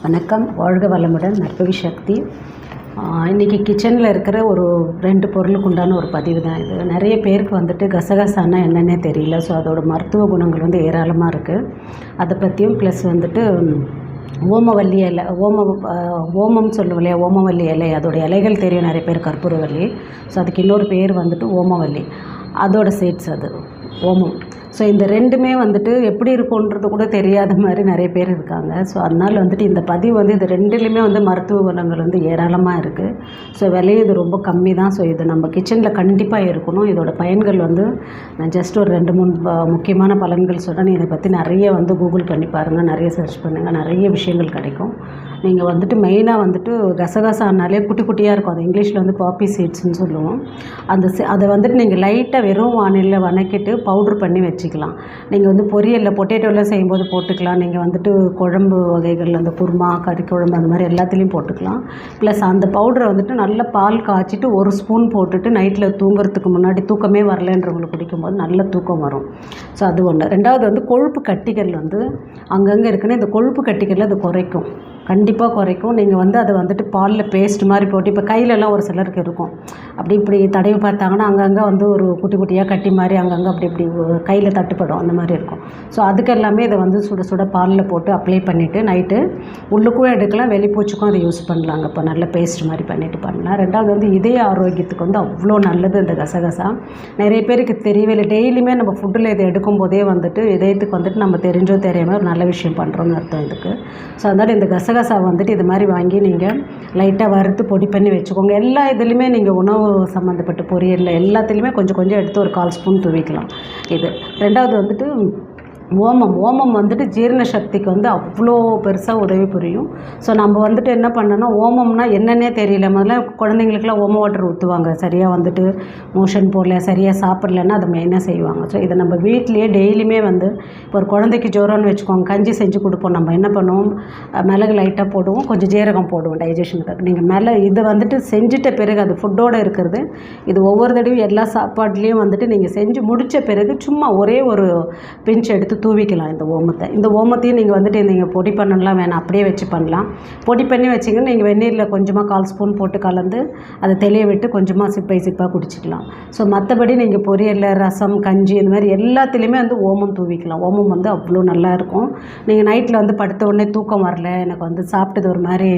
வணக்கம். வாழ்க வளமுடன். நற்பவி சக்தி. இன்றைக்கி கிச்சனில் இருக்கிற ஒரு 2 பொருளுக்கு உண்டான ஒரு பதிவு தான் இது. நிறைய பேருக்கு வந்துட்டு கசகசானா என்னன்னே தெரியல. ஸோ அதோட மருத்துவ குணங்கள் வந்து ஏராளமாக இருக்குது. அதை பற்றியும் ப்ளஸ் வந்துட்டு ஓமவல்லி இலை, ஓமம் சொல்லுவோம் இல்லையா, ஓமவல்லி இலை, அதோடய இலைகள் தெரியும் நிறைய பேர், கற்பூரவல்லி. ஸோ அதுக்கு இன்னொரு பேர் வந்துட்டு ஓமவல்லி, அதோட சீட்ஸ் அது ஓமம். ஸோ இந்த ரெண்டுமே வந்துட்டு எப்படி இருக்குன்றது கூட தெரியாத மாதிரி நிறைய பேர் இருக்காங்க. ஸோ அதனால் வந்துட்டு இந்த பதிவு வந்து இது ரெண்டுலேயுமே வந்து மருத்துவ குணங்கள் வந்து ஏராளமாக இருக்குது. ஸோ விலையும் இது ரொம்ப கம்மி தான். ஸோ இது நம்ம கிச்சனில் கண்டிப்பாக இருக்கணும். இதோட பயன்கள் வந்து நான் ஜஸ்ட் ஒரு 2-3 முக்கியமான பலன்கள் சொல்கிறேன். இதை பற்றி நிறைய வந்து கூகுள் பண்ணி பாருங்கள், நிறைய சர்ச் பண்ணுங்கள், நிறைய விஷயங்கள் கிடைக்கும். நீங்கள் வந்துட்டு மெயினாக வந்துட்டு கசகசானாலே குட்டி குட்டியாக இருக்கும். அது இங்கிலீஷில் வந்து பாப்பி சீட்ஸ்ன்னு சொல்லுவோம். அதை வந்துட்டு நீங்கள் லைட்டாக வெறும் வானிலையில் வதக்கிட்டு பவுட்ரு பண்ணி வச்சுக்கலாம். நீங்கள் வந்து பொரியலில் பொட்டேட்டோவில் செய்யும்போது போட்டுக்கலாம். நீங்கள் வந்துட்டு குழம்பு வகைகள், அந்த குருமா, கறி குழம்பு, அந்த மாதிரி எல்லாத்துலேயும் போட்டுக்கலாம். ப்ளஸ் அந்த பவுடரை வந்துட்டு நல்ல பால் காய்ச்சிட்டு 1 ஸ்பூன் போட்டுட்டு நைட்டில் தூங்குறதுக்கு முன்னாடி, தூக்கமே வரலன்றவங்களுக்கு குடிக்கும்போது நல்ல தூக்கம் வரும். ஸோ அது ஒன்று. ரெண்டாவது வந்து கொழுப்பு கட்டிகள் வந்து அங்கங்கே இருக்குன்னு, இந்த கொழுப்பு கட்டிகளில் அது குறைக்கும், கண்டிப்பாக குறைக்கும். நீங்கள் வந்து அதை வந்துட்டு பாலில் பேஸ்ட் மாதிரி போட்டு, இப்போ கையிலலாம் ஒரு சிலருக்கு இருக்கும், அப்படி இப்படி தடவி பார்த்தாங்கன்னா அங்கங்கே வந்து ஒரு குட்டி குட்டியாக கட்டி மாதிரி அங்கங்கே அப்படி இப்படி கையில் தட்டுப்படும், அந்த மாதிரி இருக்கும். ஸோ அதுக்கு எல்லாமே இதை வந்து சுட சுட பாலில் போட்டு அப்ளை பண்ணிவிட்டு நைட்டு உள்ளுக்கும் எடுக்கலாம், வெளிப்பூச்சுக்கும் அதை யூஸ் பண்ணலாங்க. இப்போ நல்ல பேஸ்ட் மாதிரி பண்ணிவிட்டு பண்ணலாம். ரெண்டாவது வந்து இதய ஆரோக்கியத்துக்கு வந்து அவ்வளோ நல்லது இந்த கசகசா. நிறைய பேருக்கு தெரியவே இல்லை. டெய்லியுமே நம்ம ஃபுட்டில் இதை எடுக்கும்போதே வந்துட்டு இதயத்துக்கு வந்துட்டு நம்ம தெரிஞ்சோ தெரியாமல் ஒரு நல்ல விஷயம் பண்ணுறோன்னு அர்த்தம் இதுக்கு. ஸோ அதனால் இந்த கசகசா வந்துட்டு இது மாதிரி வாங்கி நீங்கள் லைட்டாக வறுத்து பொடி பண்ணி வச்சுக்கோங்க. எல்லா இதுலேயுமே நீங்கள் உணவு சம்மந்தப்பட்ட பொரியலில் எல்லாத்துலேயுமே கொஞ்சம் கொஞ்சம் எடுத்து ஒரு 1/4 ஸ்பூன் தூவிக்கலாம் இது. ரெண்டாவது வந்துட்டு ஓமம் வந்துட்டு ஜீரண சக்திக்கு வந்து அவ்வளோ பெருசாக உதவி புரியும். ஸோ நம்ம வந்துட்டு என்ன பண்ணோன்னா, ஓமம்னா என்னன்னே தெரியல. முதல்ல குழந்தைங்களுக்குலாம் ஓம வாட்டர் ஊற்றுவாங்க, சரியாக வந்துட்டு மோஷன் போடல, சரியாக சாப்பிட்லன்னா அதை மெயினாக செய்வாங்க. ஸோ இதை நம்ம வீட்லேயே டெய்லியுமே வந்து, இப்போ ஒரு குழந்தைக்கு ஜுரம்னு வச்சுக்கோங்க, கஞ்சி செஞ்சு கொடுப்போம். நம்ம என்ன பண்ணுவோம், மிளகு லைட்டாக போடுவோம், கொஞ்சம் ஜீரகம் போடுவோம் டைஜஷனுக்கு. நீங்கள் இதை வந்துட்டு செஞ்சுட்ட பிறகு அது ஃபுட்டோடு இருக்கிறது, இது ஒவ்வொரு தடவையும் எல்லா சாப்பாட்லேயும் வந்துட்டு நீங்கள் செஞ்சு முடித்த பிறகு சும்மா ஒரே ஒரு பிஞ்ச் எடுத்து தூவிக்கலாம் இந்த ஓமத்தை. இந்த ஓமத்தையும் நீங்கள் வந்துட்டு நீங்கள் பொடி பண்ணலாம் வேணாம், அப்படியே வச்சு பண்ணலாம். பொடி பண்ணி வச்சிங்கன்னா நீங்கள் வெந்நீரில் கொஞ்சமாக 1/4 ஸ்பூன் போட்டு கலந்து அதை தெளிய விட்டு கொஞ்சமாக சிப்பாக குடிச்சிக்கலாம். ஸோ மற்றபடி நீங்கள் பொரியலில், ரசம், கஞ்சி, இந்த மாதிரி எல்லாத்துலேயுமே வந்து ஓமம் தூவிக்கலாம். ஓமம் வந்து அவ்வளோ நல்லாயிருக்கும். நீங்கள் நைட்டில் வந்து படுத்த உடனே தூக்கம் வரல, எனக்கு வந்து சாப்பிட்டது ஒரு மாதிரி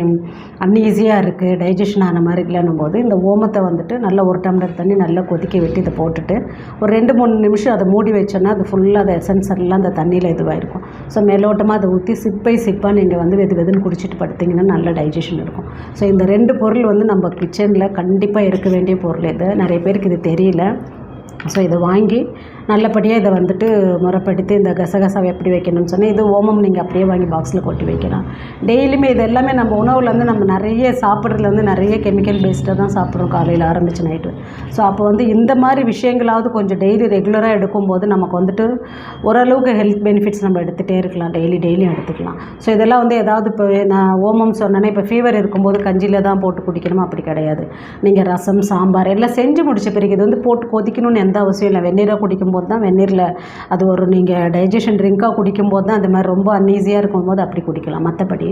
அன்ஈஸியாக இருக்குது, டைஜஷன் ஆன மாதிரி இல்லைன்னும் போது இந்த ஓமத்தை வந்துட்டு நல்லா 1 டம்ளர் தண்ணி நல்லா கொதிக்க விட்டு இதை போட்டுட்டு ஒரு 2-3 நிமிஷம் அதை மூடி வச்சோன்னா அது ஃபுல்லாக அந்த எசன்ஸ் எல்லாம் அந்த தண்ணியில் இதுவாக இருக்கும். ஸோ மேலோட்டமாக அதை ஊற்றி சிப்பாக நீங்கள் வந்து வெதுன்னு குடிச்சிட்டு படுத்திங்கன்னா நல்ல டைஜஷன் இருக்கும். ஸோ இந்த 2 பொருள் வந்து நம்ம கிச்சனில் கண்டிப்பாக இருக்க வேண்டிய பொருள். இது நிறைய பேருக்கு இது தெரியல. ஸோ இதை வாங்கி நல்லபடியாக இதை வந்துட்டு முறைப்படுத்தி இந்த கசகசாவை எப்படி வைக்கணும்னு சொன்னால், இது ஓமம் நீங்கள் அப்படியே வாங்கி பாக்ஸில் கொட்டி வைக்கலாம். டெய்லியுமே இது எல்லாமே நம்ம உணவில் வந்து நம்ம நிறைய சாப்பிட்றதுல வந்து நிறைய கெமிக்கல் பேஸ்டாக தான் சாப்பிட்றோம், காலையில் ஆரம்பித்து நைட்டு. ஸோ அப்போ வந்து இந்த மாதிரி விஷயங்களாவது கொஞ்சம் டெய்லி ரெகுலராக எடுக்கும்போது நமக்கு வந்துட்டு ஓரளவுக்கு ஹெல்த் பெனிஃபிட்ஸ் நம்ம எடுத்துகிட்டே இருக்கலாம், டெய்லியும் எடுத்துக்கலாம். ஸோ இதெல்லாம் வந்து ஏதாவது இப்போ நான் ஓமம் சொன்னேன்னா, இப்போ ஃபீவர் இருக்கும்போது கஞ்சியில் தான் போட்டு குடிக்கணுமா, அப்படி கிடையாது. நீங்கள் ரசம், சாம்பார் எல்லாம் செஞ்சு முடித்த பிறகு இது வந்து போட்டு கொதிக்கணும்னு எந்த அவசியம் இல்லை. வெந்நீராக குடிக்கும்போது தான், வெந்நீரில் அது ஒரு நீங்கள் டைஜஷன் ட்ரிங்காக குடிக்கும்போது தான் அந்த மாதிரி ரொம்ப அன்ஈஸியாக இருக்கும்போது அப்படி குடிக்கலாம். மற்றபடி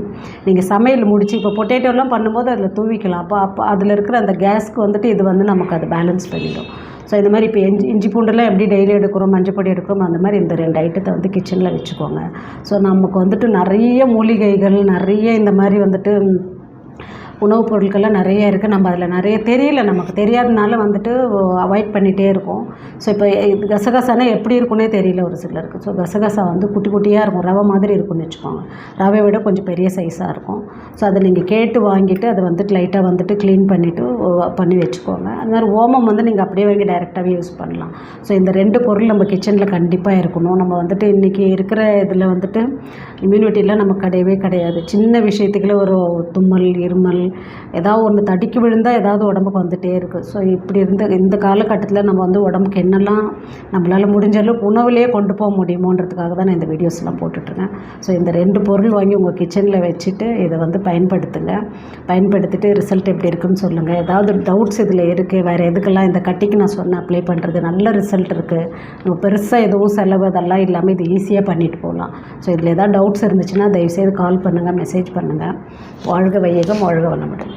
நீங்கள் சமையல் முடிச்சு இப்போ பொட்டேட்டோலாம் பண்ணும்போது அதில் தூவிக்கலாம். அப்போ அதில் இருக்கிற அந்த கேஸ்க்கு வந்துட்டு இது வந்து நமக்கு அது பேலன்ஸ் பண்ணிடும். ஸோ இந்த மாதிரி இப்போ இஞ்சி பூண்டுலாம் எப்படி டெய்லி எடுக்கிறோம், மஞ்சள் பொடி எடுக்கிறோம், அந்த மாதிரி இந்த 2 ஐட்டத்தை வந்து கிச்சனில் வச்சுக்கோங்க. ஸோ நமக்கு வந்துட்டு நிறைய மூலிகைகள், நிறைய இந்த மாதிரி வந்துட்டு உணவுப் பொருட்கள்லாம் நிறைய இருக்குது. நம்ம அதில் நிறைய தெரியல, நமக்கு தெரியாதனால வந்துட்டு அவாய்ட் பண்ணிகிட்டே இருக்கோம். ஸோ இப்போ கசகசானா எப்படி இருக்குன்னே தெரியல ஒரு சிலருக்கு. ஸோ கசகசா வந்து குட்டி குட்டியாக இருக்கும், ரவை மாதிரி இருக்கும்னு வச்சுக்கோங்க. ரவையை விட கொஞ்சம் பெரிய சைஸாக இருக்கும். ஸோ அதை நீங்கள் கேட்டு வாங்கிட்டு அதை வந்துட்டு லைட்டாக வந்துட்டு க்ளீன் பண்ணிவிட்டு பண்ணி வச்சுக்கோங்க. அது மாதிரி ஓமம் வந்து நீங்கள் அப்படியே வாங்கி டைரெக்டாகவே யூஸ் பண்ணலாம். ஸோ இந்த 2 பொருள் நம்ம கிச்சனில் கண்டிப்பாக இருக்கணும். நம்ம வந்துட்டு இன்றைக்கி இருக்கிற இதில் வந்துட்டு இம்யூனிட்டிலாம் நமக்கு கிடையவே கிடையாது. சின்ன விஷயத்துக்குள்ளே ஒரு தும்மல், இருமல், ஏதாவது ஒன்று தடுக்கி விழுந்தால் ஏதாவது உடம்புக்கு வந்துகிட்டே இருக்குது. ஸோ இப்படி இந்த காலகட்டத்தில் நம்ம வந்து உடம்புக்கு என்னெல்லாம் நம்மளால் முடிஞ்ச அளவுக்கு உணவுலேயே கொண்டு போக முடியுமோன்றதுக்காக தான் நான் இந்த வீடியோஸ்லாம் போட்டுட்ருக்கேன். ஸோ இந்த 2 பொருள் வாங்கி உங்கள் கிச்சனில் வச்சுட்டு இதை வந்து பயன்படுத்துங்க. பயன்படுத்திட்டு ரிசல்ட் எப்படி இருக்குன்னு சொல்லுங்கள். ஏதாவது டவுட்ஸ் இதில் இருக்குது, வேறு எதுக்கெல்லாம் இந்த கட்டிக்கு நான் சொன்னேன் அப்ளை பண்ணுறது நல்ல ரிசல்ட் இருக்குது, நம்ம பெருசாக எதுவும் செலவு அதெல்லாம் இல்லாமல் இது ஈஸியாக பண்ணிட்டு போகலாம். ஸோ இதில் ஏதாவது டவுட்ஸ் இருந்துச்சுன்னா தயவுசெய்து கால் பண்ணுங்கள், மெசேஜ் பண்ணுங்கள். வாழ்க வையகம், வாழ்க வளமுடன்.